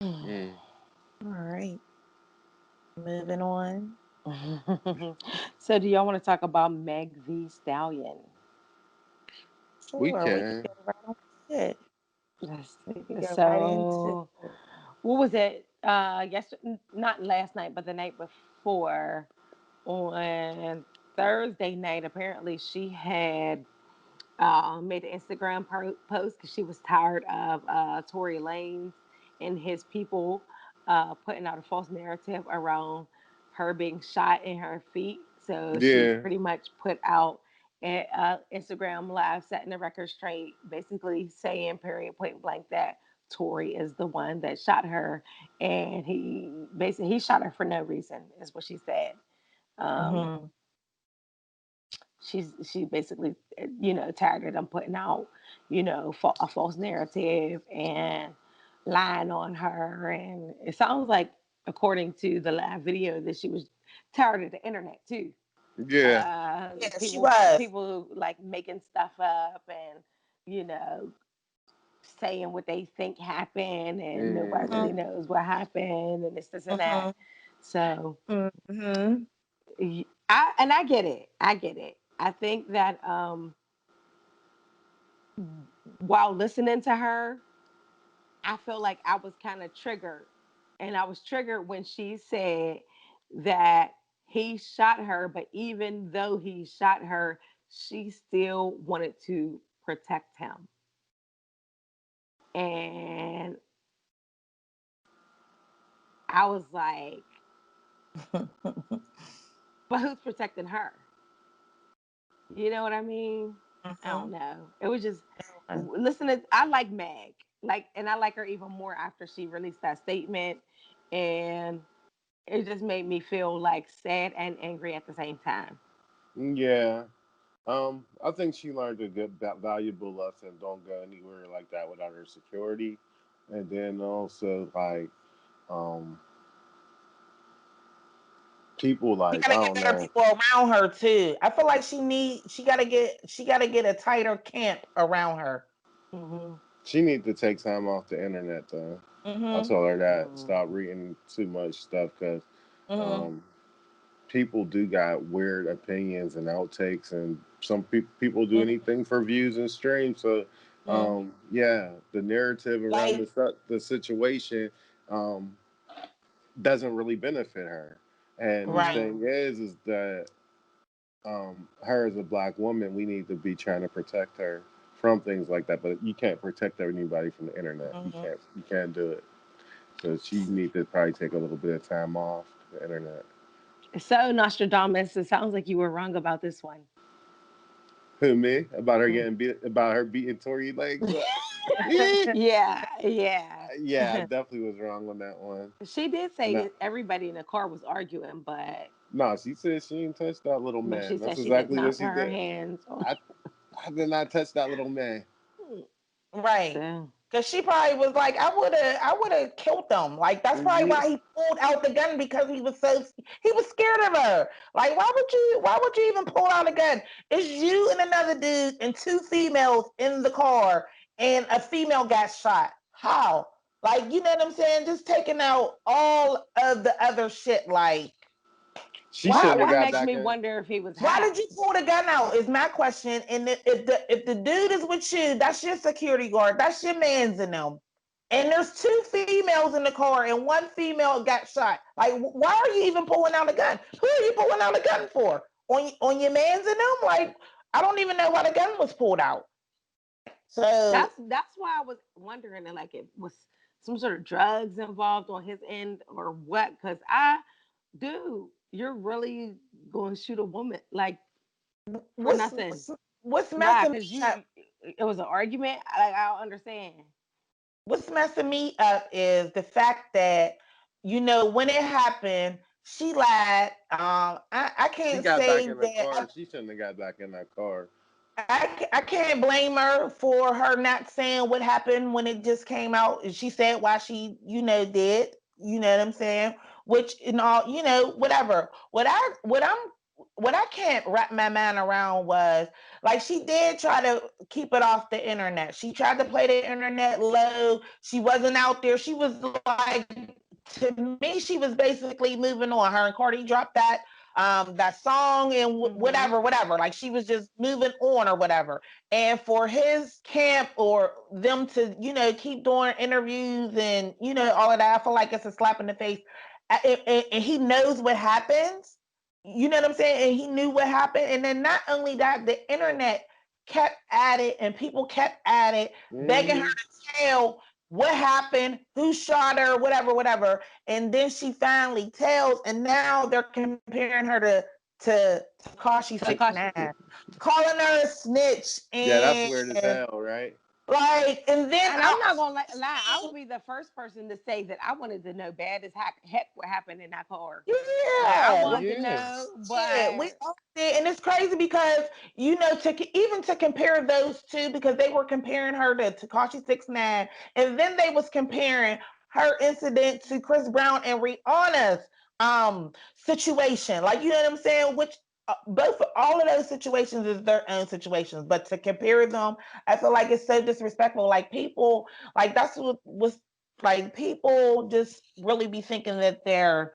Mm. All right, moving on. So, do y'all want to talk about Meg Thee Stallion? We Sure, we could can. go right on to it. Let's, We could go right into so, it. what was it? Not last night, but the night before. On Thursday night, apparently she had made an Instagram post because she was tired of Tory Lanez and his people putting out a false narrative around her being shot in her feet. So she Yeah. pretty much put out an Instagram live setting the record straight, basically saying, period, point blank, that Tory is the one that shot her, and he shot her for no reason, is what she said. Um, Mm-hmm. she basically tired of them putting out a false narrative and lying on her, and it sounds like, according to the live video, that she was tired of the internet too. Yeah. Yeah, she People was. people like making stuff up and you know saying what they think happened, and nobody Mm. really knows what happened, and this and that. Mm-hmm. So Mm-hmm. I get it. I get it. I think that while listening to her, I feel like I was kind of triggered. And I was triggered when she said that he shot her, but even though he shot her, she still wanted to protect him. And I was like, but who's protecting her? You know what I mean? I don't Mm-hmm. know. It was just listening. I like Meg, and I like her even more after she released that statement, and it just made me feel like sad and angry at the same time. Yeah. I think she learned a good, valuable lesson. Don't go anywhere like that without her security, and then also like, um, people She like I gotta get don't better know. people around her too. I feel like she gotta get a tighter camp around her. Hmm. She need to take time off the internet though. I Mm-hmm. told her that stop Hmm. reading too much stuff because Mm-hmm. um, people do got weird opinions and outtakes, and some people do anything for views and streams. So, Mm-hmm. yeah, the narrative around Like, the situation um, doesn't really benefit her. And the right. Hmm. thing is that her as a black woman, we need to be trying to protect her from things like that. But you can't protect anybody from the internet. Mm-hmm. You can't do it. So she need to probably take a little bit of time off the internet. So Nostradamus, it sounds like you were wrong about this one. Who, me? About her Mm. getting beat? About her beating Tory legs up? Yeah, Yeah, yeah. yeah, I definitely was wrong on that one. She did And say everybody in the car was arguing, no, she said she didn't touch that little but she man. That's said she did exactly what not she put her did. hands on. I, I did not touch that little man. Right. So, Cause she probably was like, I would have killed them. Like that's probably Yeah. why he pulled out the gun because he was scared of her. Like why would you even pull out a gun? It's you and another dude and two females in the car and a female got shot. How? Like you know what I'm saying? Just taking out all of the other shit. Like She why shouldn't have what got makes back me in. wonder if he was why did high. you pull the gun out? Is my question. And if the dude is with you, that's your security guard. That's your man's in them. And there's two females in the car, and one female got shot. Like, why are you even pulling out a gun? Who are you pulling out a gun for? On your man's in them? Like, I don't even know why the gun was pulled out. So That's why I was wondering, like, it was some sort of drugs involved on his end or what? Because dude, you're really going to shoot a woman like for what's nothing? what's Why? messing Because me up? it was an argument. Like, I don't understand. What's messing me up is the fact that when it happened, she lied. I She can't got back say in the that car. She shouldn't have got back in that car. I can't blame her for her not saying what happened when it just came out. She said why she did. You know what I'm saying? Which and all whatever. What I'm what I can't wrap my mind around was like she did try to keep it off the internet. She tried to play the internet low. She wasn't out there. She was like, to me, she was basically moving on. Her and Cardi dropped that song and whatever, Mm-hmm. whatever. Like she was just moving on or whatever. And for his camp or them to, keep doing interviews and all of that, I feel like it's a slap in the face. And he knows what happens. You know what I'm saying? And he knew what happened. And then not only that, the internet kept at it and people kept at it, begging her Hmm. to tell what happened, who shot her, whatever, whatever. And then she finally tells, and now they're comparing her to Takashi six Takashi. nine, calling her a snitch, Yeah, that's and weird as hell, right? like, and then And I'm not gonna lie, I would be the first person to say that I wanted to know bad as heck what happened in that car. Like I yeah, like wanted to Yeah. know, shit, we but all did, and it's crazy because even to compare those two, because they were comparing her to Takashi 6ix9ine, and then they was comparing her incident to Chris Brown and Rihanna's situation. Like, you know what I'm saying? Which both all of those situations is their own situations, but to compare them, I feel like it's so disrespectful. Like people, like that's what was like people just really be thinking that they're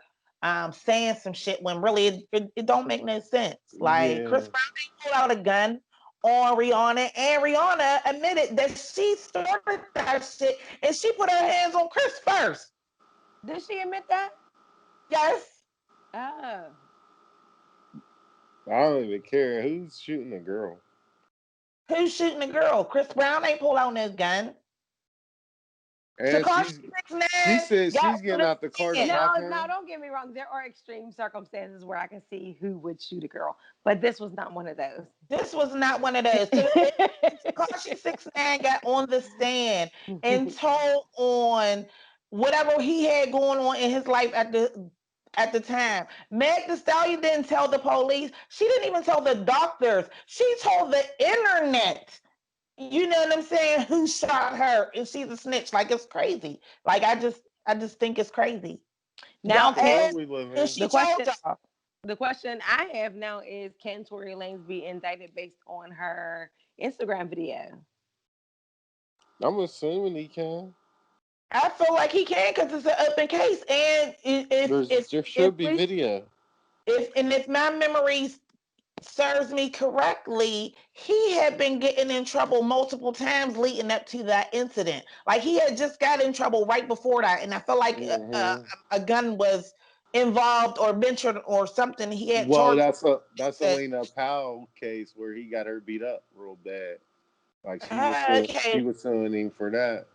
saying some shit when really it don't make no sense. Like Chris Yeah. Brown pulled out a gun on Rihanna, and Rihanna admitted that she started that shit and she put her hands on Chris first. did she admit that? Yes. Oh. I don't even care who's shooting a girl. Who's shooting the girl? Chris Brown ain't pulled out no gun. And Takashi she's six she nine said got she's on getting the out the car to stand. pop No, no, him. don't get me wrong. There are extreme circumstances where I can see who would shoot a girl, but this was not one of those. This was not one of those. So Takashi 6ix9ine got on the stand and told on whatever he had going on in his life at the time. Meg Thee Stallion didn't tell the police. She didn't even tell the doctors. She told the internet. You know what I'm saying? Who shot her? And she's a snitch. Like it's crazy. Like I just think it's crazy. Now, Y'all That's the can world asked, we live and in. she the told question y'all. the question I have now is, can Tory Lanez be indicted based on her Instagram video? I'm assuming he can. I feel like he can because it's an open case, and if if There if should be we video. if my memory serves me correctly, he had been getting in trouble multiple times leading up to that incident. Like he had just got in trouble right before that, and I feel like Hmm. a gun was involved or mentioned or something. He had Well, charged. that's That, Elena Powell case where he got her beat up real bad. Like she okay, was suing him for that.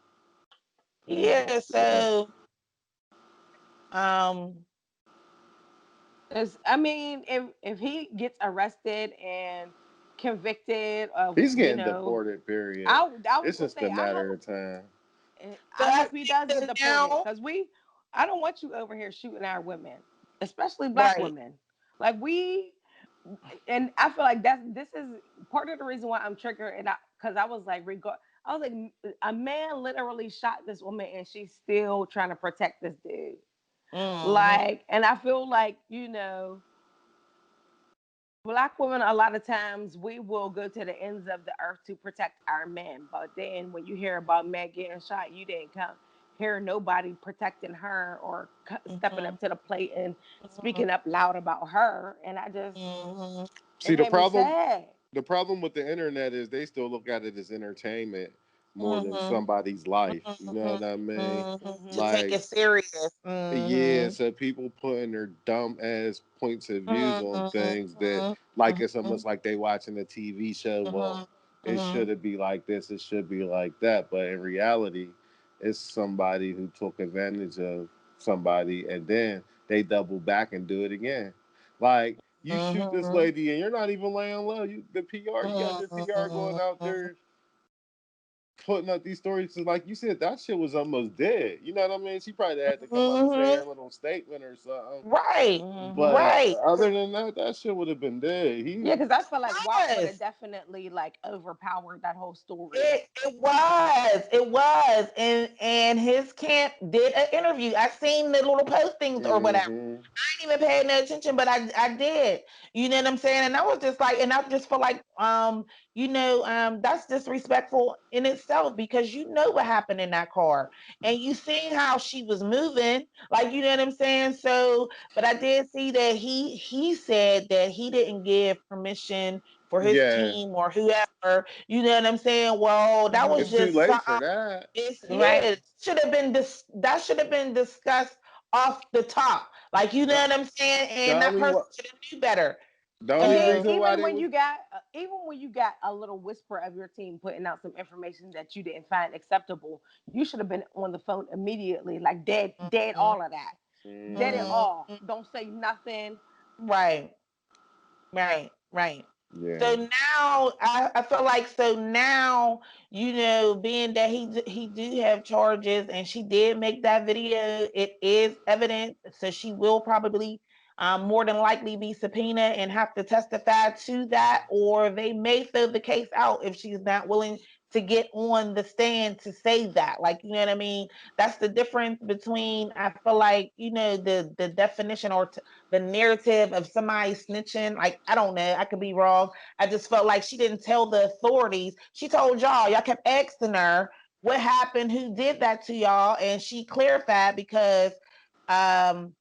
yeah. Yeah. So um, I mean, if he gets arrested and convicted of, He's getting deported. Period. I was It's gonna just say a matter of time. so I I hope he think does get that deported now, because I don't want you over here shooting our women, especially black right? women. Like and I feel like this is part of the reason why I'm triggered, and because I was like, I was like, a man literally shot this woman, and she's still trying to protect this dude. Hmm. Like, and I feel like black women, a lot of times we will go to the ends of the earth to protect our men, but then when you hear about Meg getting shot, you didn't come hear nobody protecting her or stepping Hmm. up to the plate and Hmm. speaking up loud about her. And Hmm. it See, made me sad. the problem with the internet is they still look at it as entertainment more than Hmm. somebody's life. You know Hmm. what I mean? To Hmm. take it Like, serious. yeah, Hmm. so people putting their dumb ass points of views on Hmm. things that, like, it's Hmm. almost like they watching a TV show. Well, Hmm. it Hmm. should be like this, it should be like that, but in reality, it's somebody who took advantage of somebody, and then they double back and do it again. Like, you shoot this Hmm. lady, and you're not even laying low. You got your PR going out Hmm. there putting up these stories. Like you said, that shit was almost dead. You know what I mean? She probably had to come out and say Mm-hmm. a little statement or something. Right. But Mm-hmm. Right. other than that, that shit would have been dead. Yeah, He, because I feel like WAP would have Yes. definitely like overpowered that whole story. It was, and his camp did an interview. I seen the little postings or whatever. hmm I ain't even paying no attention, but I did. You know what I'm saying? And I was just like, and I just feel like, that's disrespectful in itself because you know what happened in that car, and you seen how she was moving, like you know what I'm saying. So, but I did see that he said that he didn't give permission for his yeah, team or whoever. You know what I'm saying? Well, that was it's Mm-hmm. too just late something. for that. It's Right. yeah, that should have been discussed off the top. Like you know The, what I'm saying? the And that only person wa- should have knew better. the And only then So reason why they was even when you got a little whisper of your team putting out some information that you didn't find acceptable, you should have been on the phone immediately, like dead mhm, all of that, dead it hmm all. mhm, Don't say nothing. right. Right. yeah. So now I feel like so now being that he do have charges and she did make that video, it is evidence. So she will probably more than likely be subpoenaed and have to testify to that, or they may throw the case out if she's not willing to get on the stand to say that. Like you know what I mean? That's the difference between I feel like the definition or the narrative of somebody snitching. Like, I don't know, I could be wrong. I just felt like she didn't tell the authorities. She told y'all kept asking her what happened, who did that to y'all, and she clarified because um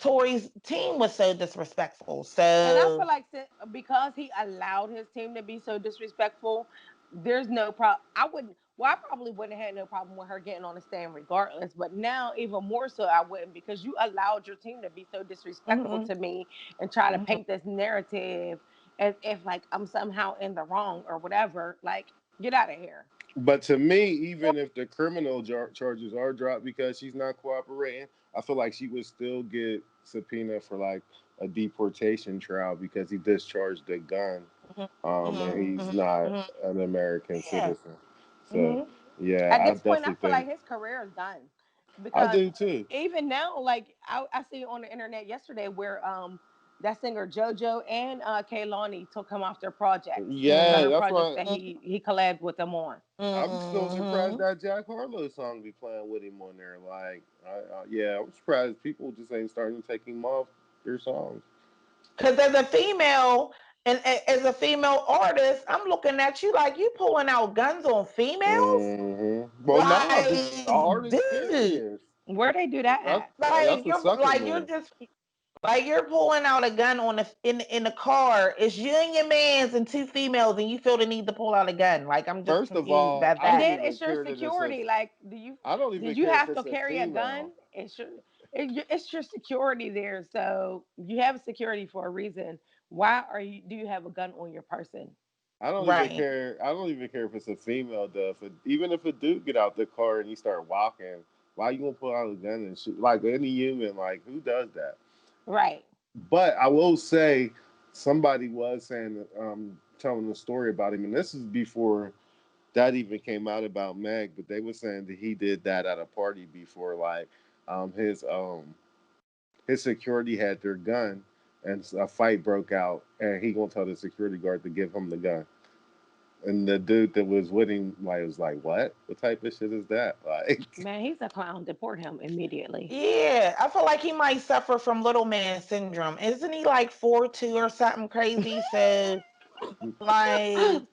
Tori's team was so disrespectful. And I So feel like because he allowed his team to be so disrespectful, there's no problem. I wouldn't. Well, I probably wouldn't have had no problem with her getting on the stand regardless. But now, even more so, I wouldn't because you allowed your team to be so disrespectful mhm, to me and try to mhm. paint this narrative as if like I'm somehow in the wrong or whatever. Like, get out of here. But to me, even if the criminal charges are dropped because she's not cooperating, I feel like she would still get subpoena for like a deportation trial because he discharged a gun, Mhm, and mhm, he's mhm, not mhm. an American Yeah. citizen. So, Mhm. yeah, At I this point, I definitely feel like think his career is done I because do too. even now, like I see on the internet yesterday where that singer JoJo and Kaylani took him off their projects, some Yeah, of the that's projects why that he collabed with them on. I'm still surprised Mhm. that Jack Harlow song be playing with him on there. Like, yeah, I'm surprised people just ain't starting to take him off their songs. Because as a female and as a female artist, I'm looking at you like you pulling out guns on females. Well, nah, just art Like, dude, experience. Where they do that That's at? that's like a you're sucker like you're move. just like you're pulling out a gun on in the car. It's you and your man's and two females, and you feel the need to pull out a gun. Like I'm just First of confused all, about I And don't that. then even it's your care that it's a. security. Like, I don't even did you care if have to it's a carry a female. gun? It's your security there. So you have security for a reason. Why do you have a gun on your person? I don't even Right. care. I don't even care if it's a female. Though, even if a dude get out the car and he start walking, why you gonna pull out a gun and shoot? Like any human, like who does that? Right. But I will say, somebody was saying, telling a story about him, and this is before that even came out about Meg. But they were saying that he did that at a party before, like his security had their gun, and a fight broke out, and he gonna tell the security guard to give him the gun. And the dude that was with him, like, was like, "What? What type of shit is that?" Like, Man, he's a clown. Deport him immediately. Yeah, I feel like he might suffer from little man syndrome. Isn't he like 4'2" or something crazy? So like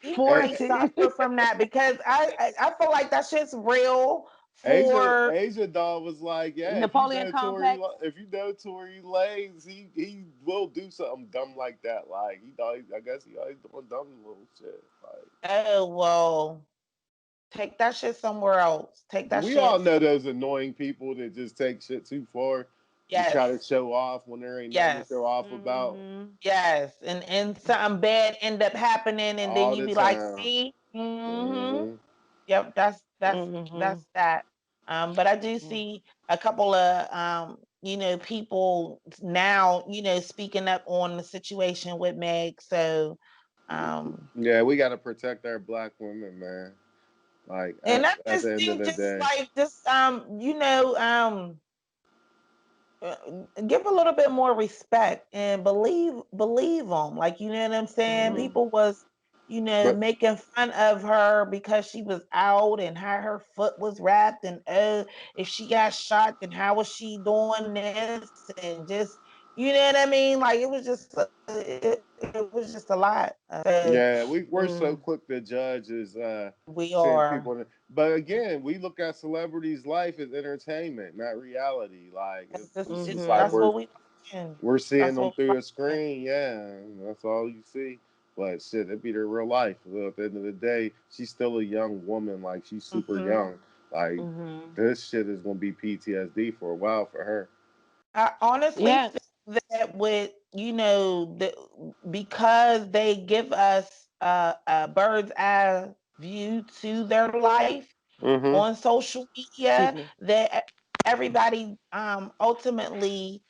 he A- 4 might 2. suffer from that because I feel like that shit's real Asia for Asia Doll was like, "Yeah, Napoleon complex. If you know Tory Lanez, he will do something dumb like that. Like I guess he always doing dumb little shit. Like oh well, take that shit somewhere else. Take that we all shit. know those annoying people that just take shit too far and try to Yes, show off when there ain't nothing to show yes, off about Hmm. yes, and something bad end up happening, and then all you the be like, time. see, mm-hmm. hmm Yep, Hmm. that's that. But I do Yeah. see a couple of people now, speaking up on the situation with Meg. So, um, Yeah, we got to protect our black women, man. Like And I at just the end of think the just day. like just uh, give a little bit more respect and believe them. Like, you know what I'm saying? Mhm. People was, But making fun of her because she was out and how her foot was wrapped, and oh, if she got shot, then how was she doing this? And just, you know what I mean? Like, it was just a lot. So yeah, we're so mm, quick to judge as we seeing are. people. But again, we look at celebrities' life as entertainment, not reality. Like it's just like That's Mhm. what we watching. we're seeing That's them what we through a watching. screen. Yeah, that's all you see. But shit, it be their real life. Well, at the end of the day, she's still a young woman. Like she's super Mm-hmm. young. Like Mhm. this shit is gonna be PTSD for a while for her. I honestly Yes. think that with, because they give us a bird's eye view to their life Mm-hmm. on social Excuse media, me. that everybody ultimately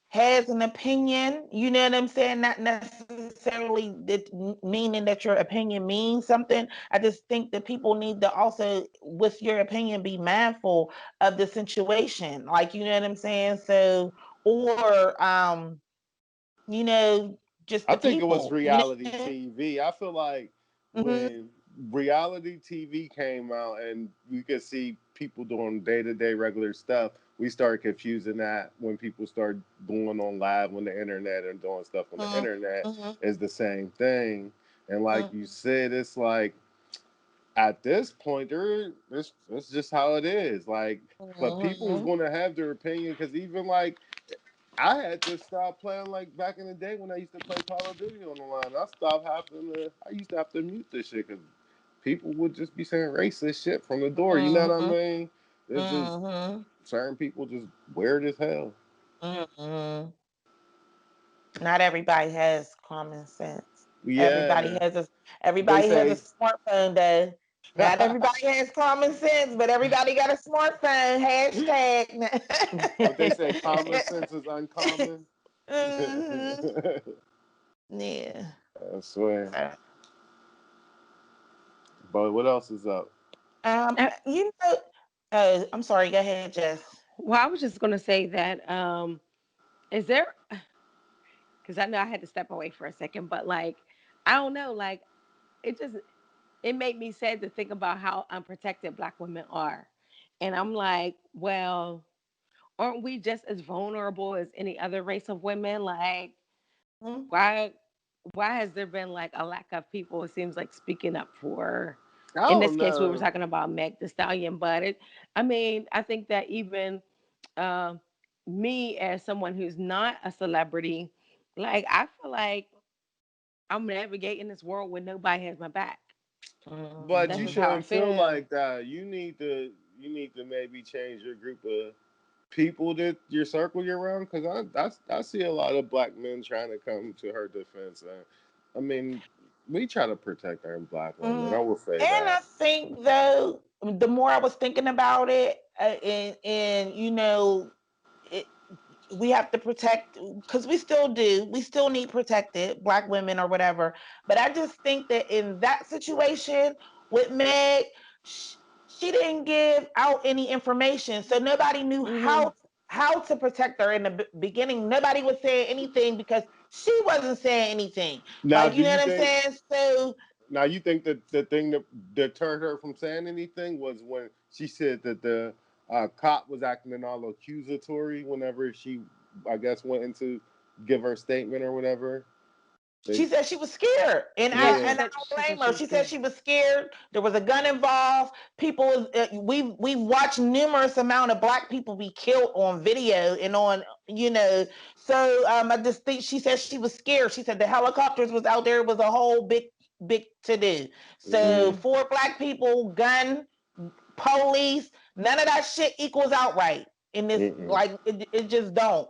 has an opinion. You know what I'm saying? Not necessarily meaning that your opinion means something. I just think that people need to also, with your opinion, be mindful of the situation. Like, you know what I'm saying? So, or you know, just I the think it was people. You reality know. TV. I feel like Mm-hmm. when reality TV came out and we could see people doing day to day regular stuff, we started confusing that when people start going on live on the internet and doing stuff on the internet Mm-hmm. is the same thing. And like you said, it's like at this point, it's just how it is. Like, but people is Mm-hmm. going to have their opinion because even like I had to stop playing like back in the day when I used to play Call of Duty on the line. I stopped having to. I used to have to mute this shit because people would just be saying racist shit from the door. You know what I Mm-hmm. mean? It's just Mm-hmm. certain people just weird as hell. Mm-hmm. Not everybody has common sense. Everybody Yeah, has a they everybody has a say. smartphone though. Not everybody has common sense, but everybody got a smartphone. Hashtag. What they say, common sense is uncommon. hmm Yeah. I swear. So, But what else is up? Uh, you know, I'm sorry. Go ahead, Jess. well, I was just gonna say that is there because I know I had to step away for a second, but like I don't know, like it just it made me sad to think about how unprotected black women are. And I'm like, well, aren't we just as vulnerable as any other race of women? Like, Mhm. why why has there been like a lack of people, it seems like, speaking up for, I in this don't case we were know. talking about Meg Thee Stallion, but I mean, I think that even uh, me as someone who's not a celebrity, like I feel like I'm navigating this world when nobody has my back. But That's you just how I Mhm. shouldn't feel feel. like that. You need to maybe change your group of people that your circle you're around. Because I see a lot of black men trying to come to her defense. I mean, we try to protect our black women. I Mhm. will say And that. I think though, the more I was thinking about it, and it, we have to protect, because we still need protected black women or whatever. But I just think that in that situation with Meg, she didn't give out any information, so nobody knew Hmm. how to protect her in the beginning. Nobody was saying anything because she wasn't saying anything. Now, Like, do you know you what I'm think? saying? So Now, you think that the thing that deterred her from saying anything was when she said that the cop was acting all accusatory whenever she, I guess, went into give her statement or whatever. They, she said she was scared, and I Yeah, yeah. and I don't she blame said she her. was She said scared. she was scared. There was a gun involved. People, we've watched numerous amount of black people be killed on video and on, So I just think she said she was scared. She said the helicopters was out there. It was a whole big to do. So Mm-hmm. for black people, gun, police, none of that shit equals out right in this. Mm-mm. Like it just don't.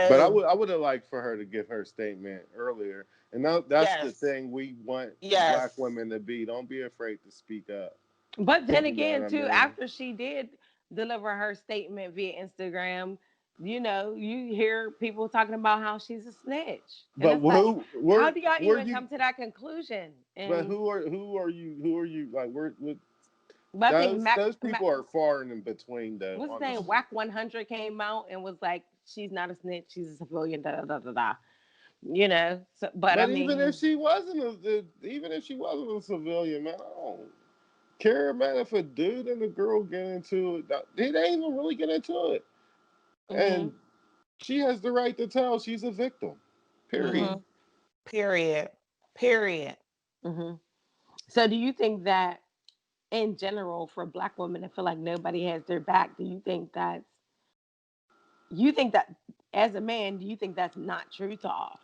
But So I would have liked for her to give her statement earlier, and that's the yes, thing we want black yes. women to be. Don't be afraid to speak up. But then You know what again, I too, mean? after she did deliver her statement via Instagram, You hear people talking about how she's a snitch, and But it's like, who, how do y'all where even you? come to that conclusion? But And who are you? Like, where? but I think Those people are far and in between, though. what's his name, Honestly. Whack 100 came out and was like, she's not a snitch, she's a civilian, da da da da da. So, but I But even if mean, she wasn't even if she wasn't a civilian, man, I don't care, man. If a dude and a girl get into it, they ain't even really get into it, hmm and she has the right to tell she's a victim. Period. hmm Mm-hmm. Period. Period. hmm so do you think that in general for black women that feel like nobody has their back, you think that as a man, do you think that's not true to off?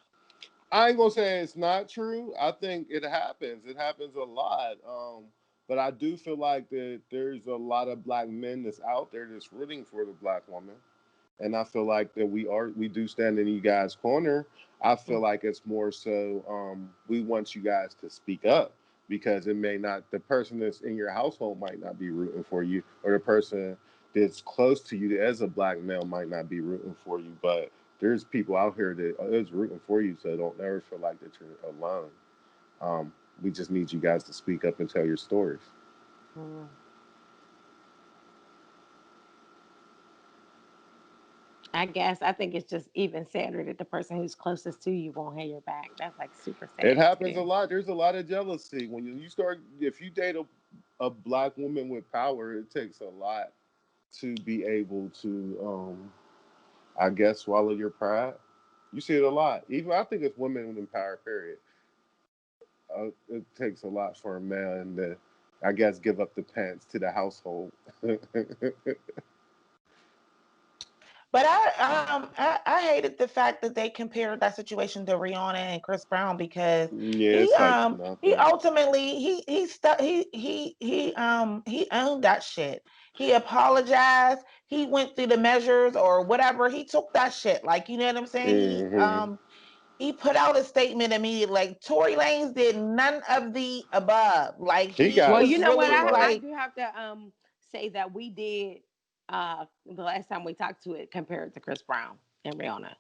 I ain't gonna say it's not true. I think it happens. It happens a lot. But I do feel like that there's a lot of black men that's out there that's rooting for the black woman. And I feel like that we do stand in you guys' corner. I feel like it's more so we want you guys to speak up because it may not the person that's in your household might not be rooting for you, or the person that's close to you as a black male might not be rooting for you. But there's people out here that is rooting for you, so don't ever feel like that you're alone. We just need you guys to speak up and tell your stories. Mm. I think it's just even sadder that the person who's closest to you won't have your back. That's like super It sad happens a too. lot. There's a lot of jealousy when you start. If you date a black woman with power, it takes a lot to be able to, I guess, swallow your pride. You see it a lot. Even I think it's women in power. Period. It takes a lot for a man to, I guess, give up the pants to the household. Yeah, But I hated the fact that they compared that situation to Rihanna and Chris Brown because it's like he nothing. ultimately he owned that shit. He apologized. He went through the measures or whatever. He took that shit. Like, you know what I'm saying? Hmm. He put out a statement immediately. Like, Tory Lanez did none of the above. Like, He he Well, got you was know what? really I smoked. like, do have to say that we did the last time we talked to it compared to Chris Brown and Rihanna.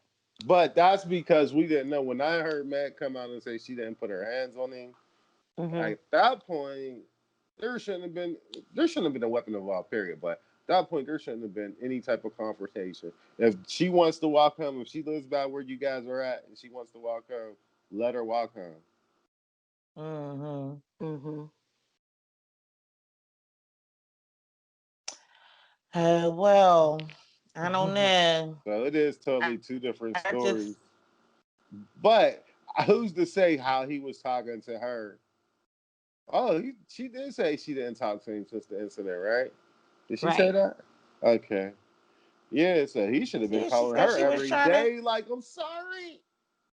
But that's because we didn't know. When I heard Matt come out and say she didn't put her hands on him, hmm at that point, there shouldn't have been there shouldn't have been a weapon involved. Period. But at that point, there shouldn't have been any type of confrontation. If she wants to walk home, if she lives by where you guys are at, and she wants to walk home, let her walk home. mm-hmm. hmm Well, I don't know. So it is I, totally two different I just stories. But who's to say how he was talking to her? Oh, she did say she didn't talk to him since the incident, right? Did she say Right. that? Okay. Yeah, so he should have been yeah, she calling said her she was every trying to. day, like, I'm sorry.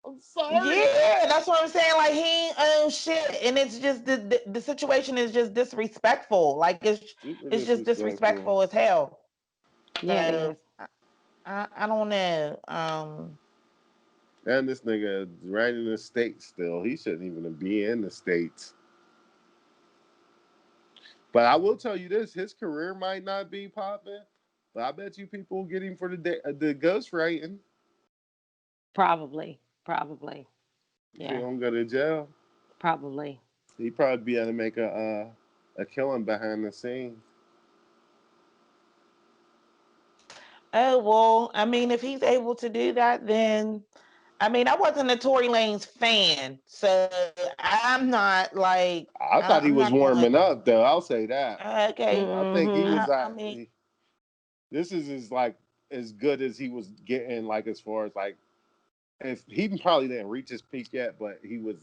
I'm sorry. Yeah, that's what I'm saying. Like, he ain't own shit, and it's just the situation is just disrespectful. Like, Super it's just disrespectful. disrespectful as hell. Yeah, it So is. I don't know. And this nigga right in the States still. He shouldn't even be in the States. But I will tell you this, his career might not be popping, but I bet you people get him for the ghost writing Probably. Probably. if he Yeah. don't go to jail. Probably. He probably be able to make a killing behind the scenes. Oh well, I mean, if he's able to do that, then I mean, I wasn't a Tory Lanez fan, so I'm not like I thought I'm he not was going. warming up though. I'll say that. Okay, I think he hmm was I mean, this is as good as he was getting, like as far as like if he probably didn't reach his peak yet, but he was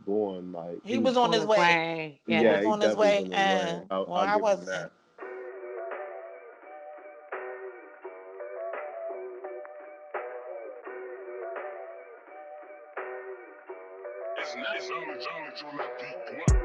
going like he he was was on On his his way. way. He yeah, was Yeah. he on his definitely was way. on his way. Well, I'll I give him that. wasn't. It's only on that beat.